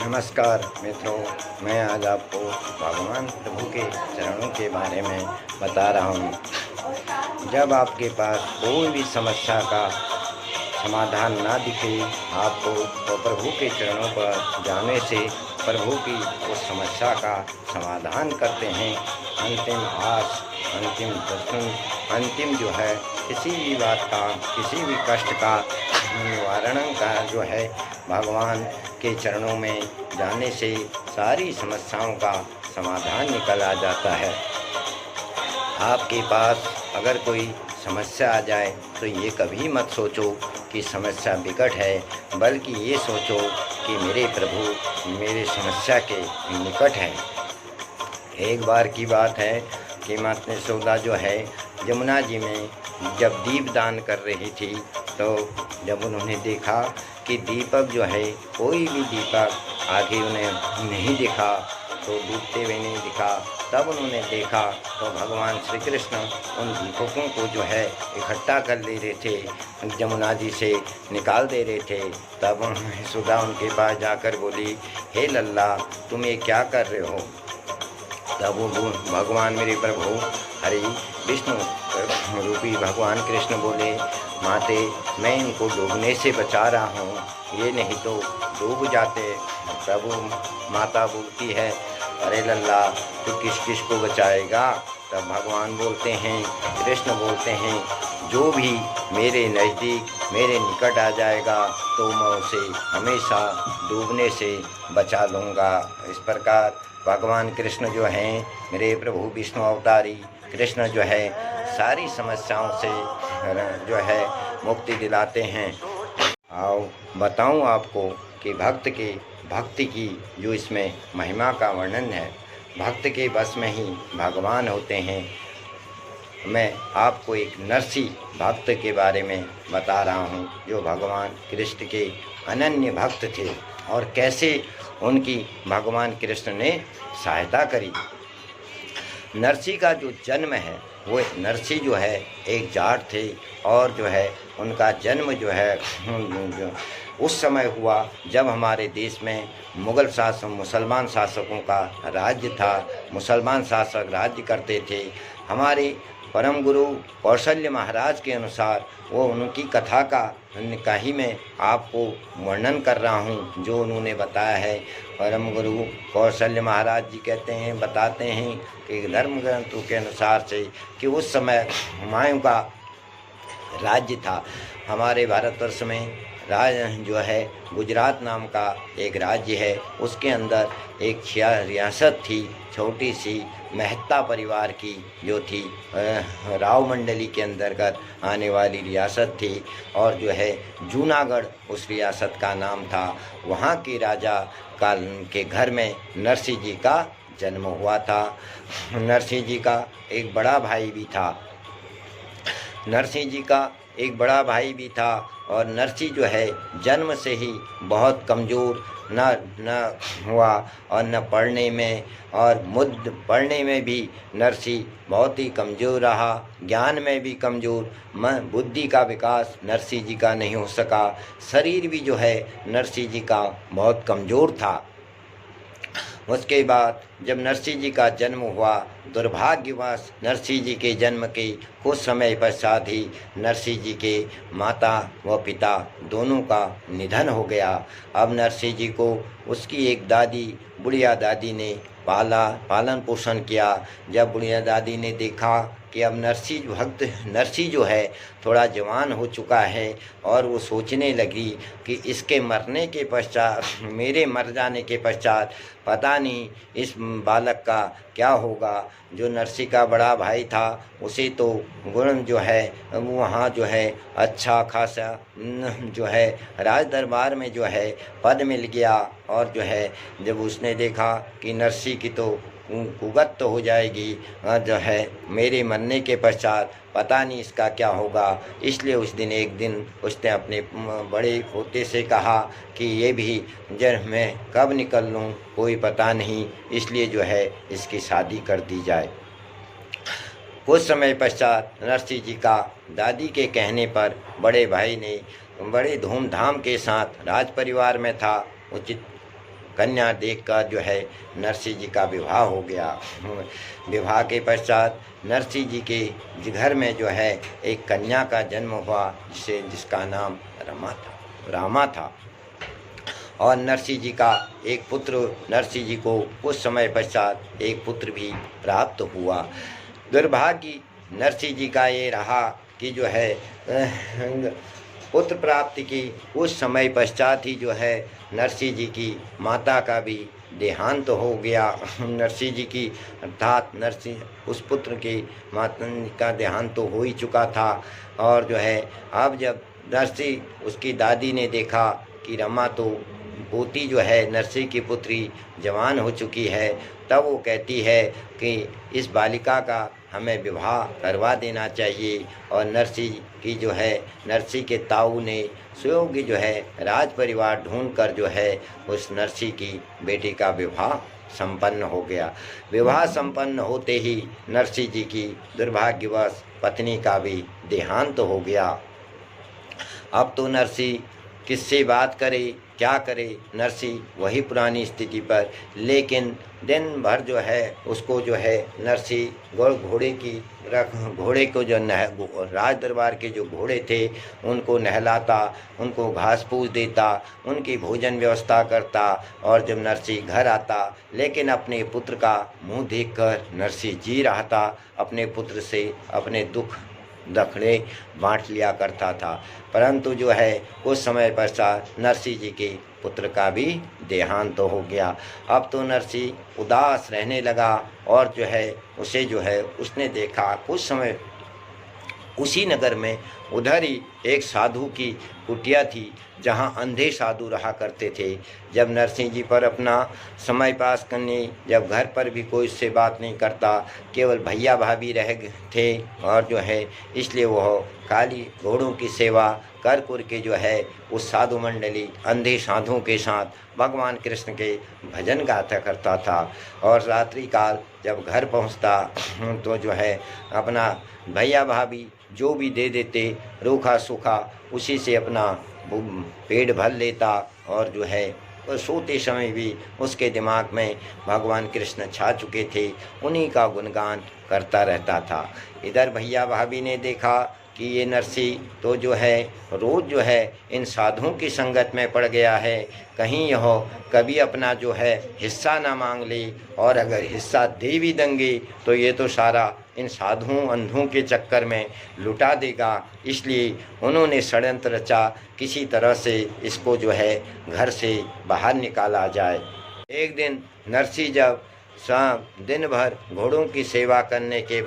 नमस्कार मित्रों, मैं आज आपको भगवान प्रभु के चरणों के बारे में बता रहा हूँ। जब आपके पास कोई भी समस्या का समाधान ना दिखे आपको, तो प्रभु के चरणों पर जाने से प्रभु की उस समस्या का समाधान करते हैं। अंतिम आस, अंतिम दर्शन, अंतिम जो है किसी भी बात का, किसी भी कष्ट का निवारण का जो है भगवान के चरणों में जाने से सारी समस्याओं का समाधान निकल आ जाता है। आपके पास अगर कोई समस्या आ जाए तो ये कभी मत सोचो कि समस्या विकट है, बल्कि ये सोचो कि मेरे प्रभु मेरे समस्या के निकट हैं। एक बार की बात है कि माता यशोदा जो है यमुना जी में जब दीपदान कर रही थी, तो जब उन्होंने देखा कि दीपक जो है, कोई भी दीपक आगे उन्हें नहीं दिखा, तो डूबते हुए नहीं दिखा, तब उन्होंने देखा तो भगवान श्री कृष्ण उन दीपकों को जो है इकट्ठा कर ले रहे थे, यमुना जी से निकाल दे रहे थे। तब यशोदा उनके पास जाकर बोली, हे लल्ला, तुम ये क्या कर रहे हो? तब वो भगवान मेरे प्रभु हरि विष्णु रूपी भगवान कृष्ण बोले, माते, मैं इनको डूबने से बचा रहा हूँ, ये नहीं तो डूब जाते। प्रभु माता बोलती है, अरे लल्ला, तू किस किस को बचाएगा? तब भगवान बोलते हैं, कृष्ण बोलते हैं, जो भी मेरे नज़दीक मेरे निकट आ जाएगा तो मैं उसे हमेशा डूबने से बचा लूँगा। इस प्रकार भगवान कृष्ण जो हैं, मेरे प्रभु विष्णु अवतारी कृष्ण जो है, सारी समस्याओं से जो है मुक्ति दिलाते हैं। आओ बताऊं आपको कि भक्ति की जो इसमें महिमा का वर्णन है। भक्त के बस में ही भगवान होते हैं। मैं आपको एक नरसी भक्त के बारे में बता रहा हूं, जो भगवान कृष्ण के अनन्य भक्त थे और कैसे उनकी भगवान कृष्ण ने सहायता करी। नरसी का जो जन्म है, वो नरसी जो है एक जाट थे, और जो है उनका जन्म जो है उस समय हुआ जब हमारे देश में मुसलमान शासकों का राज्य था। मुसलमान शासक राज्य करते थे। हमारे परम गुरु कौशल्य महाराज के अनुसार, वो उनकी कथा का ही मैं आपको वर्णन कर रहा हूँ, जो उन्होंने बताया है। परम गुरु कौशल्य महाराज जी कहते हैं, बताते हैं कि धर्म ग्रंथों के अनुसार से कि उस समय हुमायूं का राज्य था। हमारे भारतवर्ष में जो है गुजरात नाम का एक राज्य है, उसके अंदर एक रियासत थी, छोटी सी मेहता परिवार की जो थी, राव मंडली के अंतर्गत आने वाली रियासत थी, और जो है जूनागढ़ उस रियासत का नाम था। वहाँ के राजा के घर में नरसिंह जी का जन्म हुआ था। नरसिंह जी का एक बड़ा भाई भी था। नरसिंह जी का एक बड़ा भाई भी था, और नरसिंह जो है जन्म से ही बहुत कमज़ोर न हुआ, और न पढ़ने में, और पढ़ने में भी नरसिंह बहुत ही कमज़ोर रहा, ज्ञान में भी कमज़ोर, बुद्धि का विकास नरसिंह जी का नहीं हो सका। शरीर भी जो है नरसिंह जी का बहुत कमज़ोर था। उसके बाद जब नरसिंह जी का जन्म हुआ, दुर्भाग्यवश नरसिंह जी के जन्म के कुछ समय पश्चात ही नरसिंह जी के माता व पिता दोनों का निधन हो गया। अब नरसिंह जी को उसकी एक दादी, बुढ़िया दादी ने पालन पोषण किया। जब बुढ़िया दादी ने देखा कि अब नरसिंह जो है थोड़ा जवान हो चुका है, और वो सोचने लगी कि इसके मरने के पश्चात, मेरे मर जाने के पश्चात पता नहीं इस बालक का क्या होगा। जो नरसिंह का बड़ा भाई था, उसे तो गुण जो है वो वहाँ जो है अच्छा खासा जो है राज दरबार में जो है पद मिल गया, और जो है जब उसने देखा कि नरसिंह की तो कुगत तो हो जाएगी, जो है मेरे मरने के पश्चात पता नहीं इसका क्या होगा, इसलिए एक दिन उसने अपने बड़े पोते से कहा कि ये भी जब मैं कब निकल लूँ कोई पता नहीं, इसलिए जो है इसकी शादी कर दी जाए। कुछ समय पश्चात नरसिंह जी का दादी के कहने पर बड़े भाई ने बड़े धूमधाम के साथ, राज परिवार में था, उचित कन्या देखकर जो है नरसिंह जी का विवाह हो गया। विवाह के पश्चात नरसिंह जी के घर में जो है एक कन्या का जन्म हुआ, जिसका नाम रामा था। और नरसिंह जी का एक पुत्र, नरसिंह जी को कुछ समय पश्चात एक पुत्र भी प्राप्त हुआ। दुर्भाग्य नरसिंह जी का ये रहा कि जो है पुत्र प्राप्ति की कुछ समय पश्चात ही जो है नरसिंह जी की माता का भी देहांत हो गया। नरसिंह जी की अर्थात नरसिंह उस पुत्र की माता का देहांत तो हो ही चुका था। और जो है अब जब नरसिंह उसकी दादी ने देखा कि रमा तो पोती जो है नरसिंह की पुत्री जवान हो चुकी है, तब वो कहती है कि इस बालिका का हमें विवाह करवा देना चाहिए। और नरसिंह की जो है नरसिंह के ताऊ ने स्वयं की जो है राज परिवार ढूंढकर जो है उस नरसिंह की बेटी का विवाह संपन्न हो गया। विवाह संपन्न होते ही नरसिंह जी की दुर्भाग्यवश पत्नी का भी देहांत हो गया। अब तो नरसिंह किससे बात करे, क्या करे? नरसिंह वही पुरानी स्थिति पर, लेकिन दिन भर जो है उसको जो है नरसिंह घोड़े को जो राज दरबार के जो घोड़े थे उनको नहलाता, उनको घास फूस देता, उनकी भोजन व्यवस्था करता। और जब नरसिंह घर आता, लेकिन अपने पुत्र का मुंह देखकर नरसिंह जी रहा था, अपने पुत्र से अपने दुख दखड़े बांट लिया करता था। परंतु जो है कुछ समय पश्चात नरसिंह जी के पुत्र का भी देहांत हो गया। अब तो नरसिंह उदास रहने लगा और जो है उसे जो है उसने देखा कुछ समय उसी नगर में उधर ही एक साधु की कुटिया थी, जहाँ अंधे साधु रहा करते थे। जब नरसिंह जी पर अपना समय पास करने, जब घर पर भी कोई उससे बात नहीं करता, केवल भैया भाभी रह थे, और जो है इसलिए वह काली घोड़ों की सेवा कर के जो है उस साधु मंडली अंधे साधुओं के साथ भगवान कृष्ण के भजन गाता करता था। और रात्रि काल जब घर पहुंचता तो जो है अपना भैया भाभी जो भी दे देते रूखा सूखा उसी से अपना पेट भर लेता। और जो है और सोते समय भी उसके दिमाग में भगवान कृष्ण छा चुके थे, उन्हीं का गुणगान करता रहता था। इधर भैया भाभी ने देखा कि ये नरसिंह तो जो है रोज़ जो है इन साधुओं की संगत में पड़ गया है, कहीं यह कभी अपना जो है हिस्सा ना मांग ले, और अगर हिस्सा दे भी देंगे तो ये तो सारा इन साधुओं अंधों के चक्कर में लुटा देगा। इसलिए उन्होंने षड्यंत्र रचा, किसी तरह से इसको जो है घर से बाहर निकाला जाए। एक दिन नरसिंह जब दिन भर घोड़ों की सेवा करने के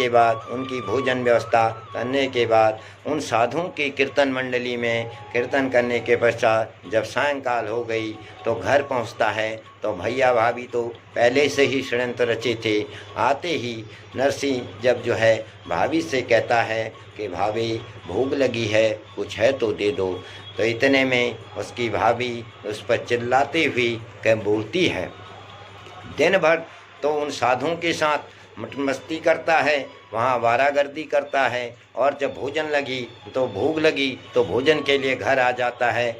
बाद उनकी भोजन व्यवस्था करने के बाद उन साधुओं की कीर्तन मंडली में कीर्तन करने के पश्चात जब सायंकाल हो गई तो घर पहुंचता है, तो भैया भाभी तो पहले से ही षड्यंत्र रचे थे। आते ही नरसिंह जब जो है भाभी से कहता है कि भाभी भूख लगी है, कुछ है तो दे दो, तो इतने में उसकी भाभी उस पर चिल्लाती हुई कह बोलती है, दिन भर तो उन साधुओं के साथ मस्ती करता है, वहाँ वारागर्दी करता है, और जब भोजन लगी तो भूख लगी तो भोजन के लिए घर आ जाता है।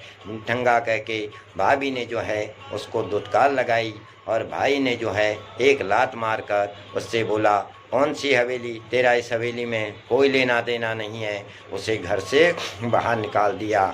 ठंगा कह के भाभी ने जो है उसको दुत्कार लगाई, और भाई ने जो है एक लात मारकर उससे बोला, कौन सी हवेली, तेरा इस हवेली में कोई लेना देना नहीं है। उसे घर से बाहर निकाल दिया।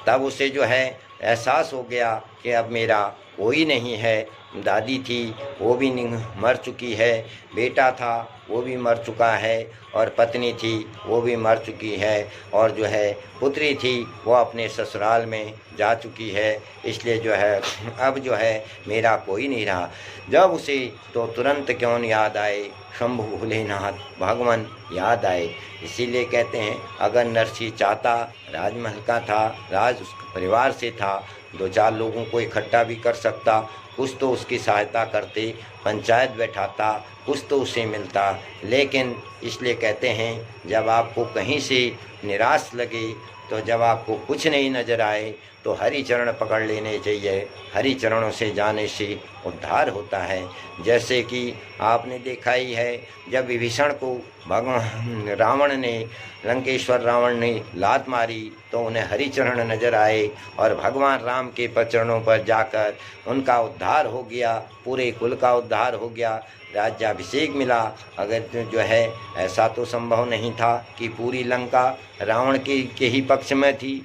तब उसे जो है एहसास हो गया कि अब मेरा कोई नहीं है। दादी थी वो भी मर चुकी है, बेटा था वो भी मर चुका है, और पत्नी थी वो भी मर चुकी है, और जो है पुत्री थी वो अपने ससुराल में जा चुकी है। इसलिए जो है अब जो है मेरा कोई नहीं रहा। जब उसे तो तुरंत क्यों याद आए शंभु भोलेनाथ भगवान याद आए। इसीलिए कहते हैं अगर नरसिंह चाहता, राजमहल का था, राज उसके परिवार से था, 2-4 लोगों को इकट्ठा भी कर सकता, कुछ तो उसकी सहायता करते, पंचायत बैठाता, कुछ तो उसे मिलता। लेकिन इसलिए कहते हैं जब आपको कहीं से निराश लगे, तो जब आपको कुछ नहीं नज़र आए तो हरि चरण पकड़ लेने चाहिए। हरि चरणों से जाने से उद्धार होता है। जैसे कि आपने देखा ही है जब विभीषण को भगवान रावण ने, लंकेश्वर रावण ने लात मारी, तो तो उन्हें हरिचरण नजर आए और भगवान राम के चरणों पर जाकर उनका उद्धार हो गया, पूरे कुल का उद्धार हो गया, राज्याभिषेक मिला। अगर जो है ऐसा तो संभव नहीं था कि पूरी लंका रावण के ही पक्ष में थी,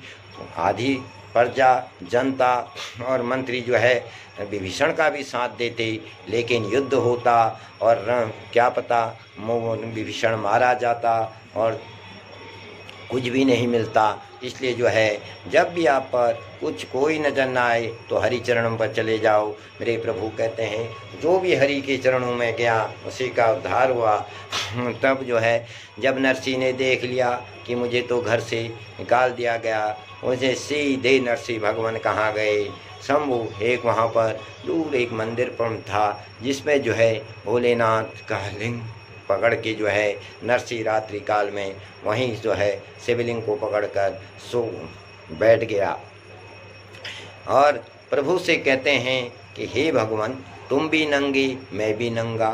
आधी प्रजा जनता और मंत्री जो है विभीषण का भी साथ देते, लेकिन युद्ध होता और क्या पता विभीषण मारा जाता और कुछ भी नहीं मिलता। इसलिए जो है जब भी आप पर कुछ कोई नज़र ना आए तो हरि चरणों पर चले जाओ। मेरे प्रभु कहते हैं जो भी हरि के चरणों में गया उसी का उद्धार हुआ। तब जो है जब नरसिंह ने देख लिया कि मुझे तो घर से निकाल दिया गया, मुझे सीधे नरसिंह भगवान कहाँ गए, शंभु एक वहाँ पर दूर एक मंदिर पर था जिसमें जो है भोलेनाथ का लिंग पकड़ के जो है नरसिंह रात्रि काल में वहीं जो है शिवलिंग को पकड़कर सो बैठ गया और प्रभु से कहते हैं कि हे भगवान, तुम भी नंगे मैं भी नंगा,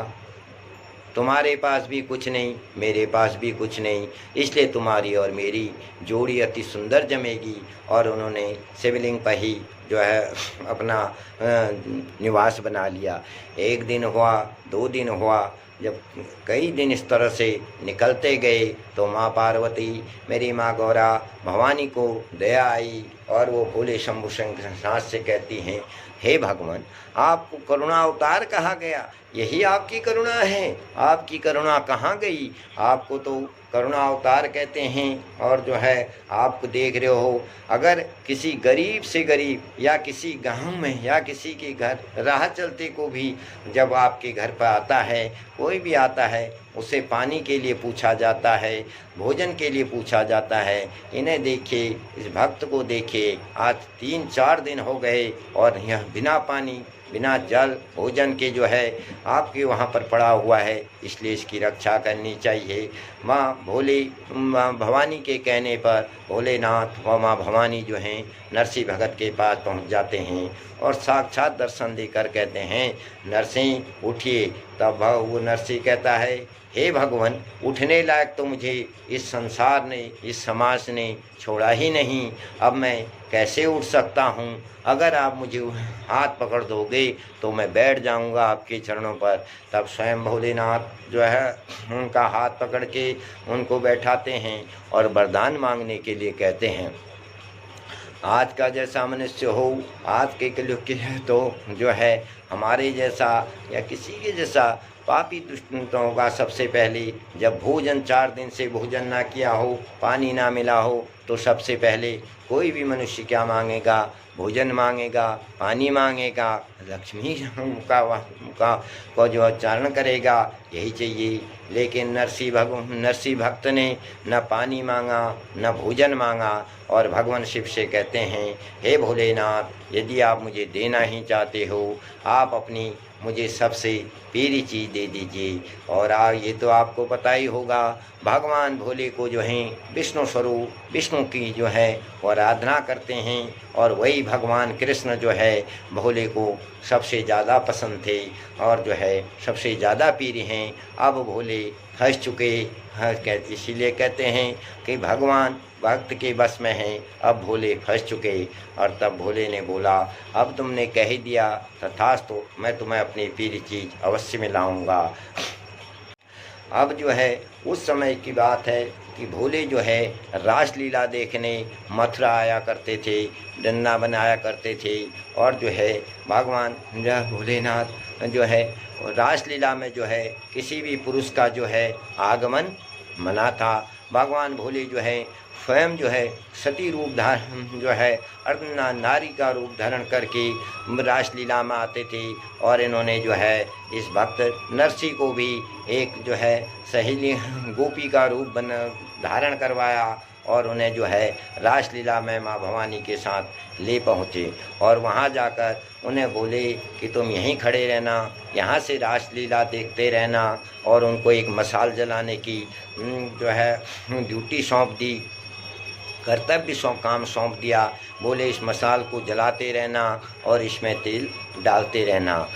तुम्हारे पास भी कुछ नहीं मेरे पास भी कुछ नहीं, इसलिए तुम्हारी और मेरी जोड़ी अति सुंदर जमेगी। और उन्होंने शिवलिंग पर ही जो है अपना निवास बना लिया। एक दिन हुआ, 2 दिन हुआ, जब कई दिन इस तरह से निकलते गए तो माँ पार्वती, मेरी माँ गौरा भवानी को दया आई और वो भोले शंभु शंकर से कहती हैं, हे भगवान, आपको करुणा अवतार कहा गया, यही आपकी करुणा है, आपकी करुणा कहाँ गई? आपको तो करुणा अवतार कहते हैं। और जो है आप देख रहे हो, अगर किसी गरीब से गरीब या किसी गांव में या किसी के घर राह चलते को भी जब आपके घर पर आता है, कोई भी आता है, उसे पानी के लिए पूछा जाता है, भोजन के लिए पूछा जाता है। इन्हें देखिए, इस भक्त को देखिए, आज 3-4 दिन हो गए और यह बिना पानी बिना जल भोजन के जो है आपके वहाँ पर पड़ा हुआ है, इसलिए इसकी रक्षा करनी चाहिए। माँ भवानी के कहने पर भोलेनाथ व माँ भवानी जो हैं नरसिंह भगत के पास पहुँच जाते हैं और साक्षात दर्शन देकर कहते हैं, नरसिंह उठिए। तब वो नरसिंह कहता है, हे भगवान, उठने लायक तो मुझे इस संसार ने, इस समाज ने छोड़ा ही नहीं, अब मैं कैसे उठ सकता हूँ? अगर आप मुझे हाथ पकड़ दोगे तो मैं बैठ जाऊँगा आपके चरणों पर। तब स्वयं भोलेनाथ जो है उनका हाथ पकड़ के उनको बैठाते हैं और वरदान मांगने के लिए कहते हैं। आज का जैसा मनुष्य हो, आज के कलयुग के तो जो है हमारे जैसा या किसी के जैसा पापी दुष्ट होगा। सबसे पहले जब भोजन 4 दिन से भोजन ना किया हो, पानी ना मिला हो, तो सबसे पहले कोई भी मनुष्य क्या मांगेगा? भोजन मांगेगा, पानी मांगेगा, लक्ष्मी का जो उच्चारण करेगा, यही चाहिए। लेकिन नरसिंह भक्त ने न पानी मांगा न भोजन मांगा और भगवान शिव से कहते हैं, हे भोलेनाथ, यदि आप मुझे देना ही चाहते हो, आप अपनी मुझे सबसे प्यारी चीज़ दे दीजिए। और ये तो आपको पता ही होगा, भगवान भोले को जो हैं विष्णु स्वरूप, विष्णु की जो है वो आराधना करते हैं और वही भगवान कृष्ण जो है भोले को सबसे ज़्यादा पसंद थे और जो है सबसे ज़्यादा प्रिय हैं। अब भोले फंस चुके हैं, इसीलिए कहते हैं कि भगवान भक्त के बस में हैं, अब भोले फंस चुके। और तब भोले ने बोला, अब तुमने कह ही दिया, तथास्तु, तो मैं तुम्हें अपनी प्रिय चीज़ अवश्य मिलाऊंगा। अब जो है उस समय की बात है कि भोले जो है रासलीला देखने मथुरा आया करते थे, डंडा बनाया करते थे और जो है भगवान भोलेनाथ जो है रासलीला में जो है किसी भी पुरुष का जो है आगमन मना था। भगवान भोले जो है स्वयं जो है सती रूप धारण जो है अर्धना नारी का रूप धारण करके रासलीला में आते थे और इन्होंने जो है इस भक्त नरसिंह को भी एक जो है सहेली गोपी का रूप धारण करवाया और उन्हें जो है रासलीला में माँ भवानी के साथ ले पहुँचे और वहाँ जाकर उन्हें बोले कि तुम यहीं खड़े रहना, यहाँ से रासलीला देखते रहना। और उनको एक मशाल जलाने की जो है ड्यूटी सौंप दी, कर्तव्य काम सौंप दिया। बोले इस मशाल को जलाते रहना और इसमें तेल डालते रहना।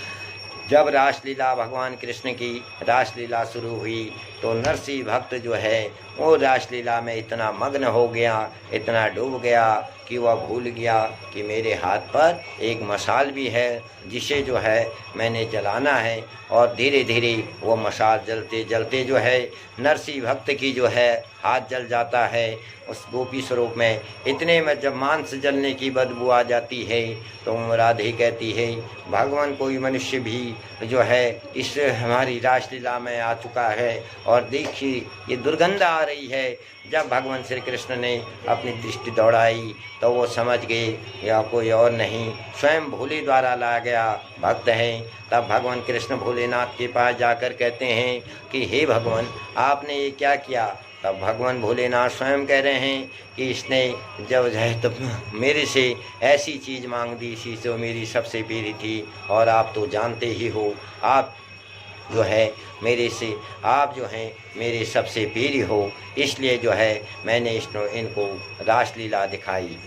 जब रासलीला भगवान कृष्ण की रासलीला शुरू हुई तो नरसिंह भक्त जो है वो रासलीला में इतना मग्न हो गया, इतना डूब गया कि वह भूल गया कि मेरे हाथ पर एक मशाल भी है जिसे जो है मैंने जलाना है। और धीरे धीरे वो मशाल जलते जलते जो है नरसिंह भक्त की जो है हाथ जल जाता है उस गोपी स्वरूप में। इतने में जब मांस जलने की बदबू आ जाती है तो राधे कहती है भगवान कोई मनुष्य भी जो है इस हमारी रासलीला में आ चुका है और देखिए ये दुर्गंध आ रही है। जब भगवान श्री कृष्ण ने अपनी दृष्टि दौड़ाई तो वो समझ गए या कोई और नहीं स्वयं भोले द्वारा लाया गया भक्त है। तब भगवान कृष्ण भोलेनाथ के पास जाकर कहते हैं कि हे भगवान आपने ये क्या किया। तब भगवान भोलेनाथ स्वयं कह रहे हैं कि इसने जब है तो मेरे से ऐसी चीज़ मांग दी इसी जो मेरी सबसे प्यारी थी। और आप तो जानते ही हो आप जो है मेरे से आप जो हैं मेरे सबसे प्रिय हो, इसलिए जो है मैंने इनको रासलीला दिखाई।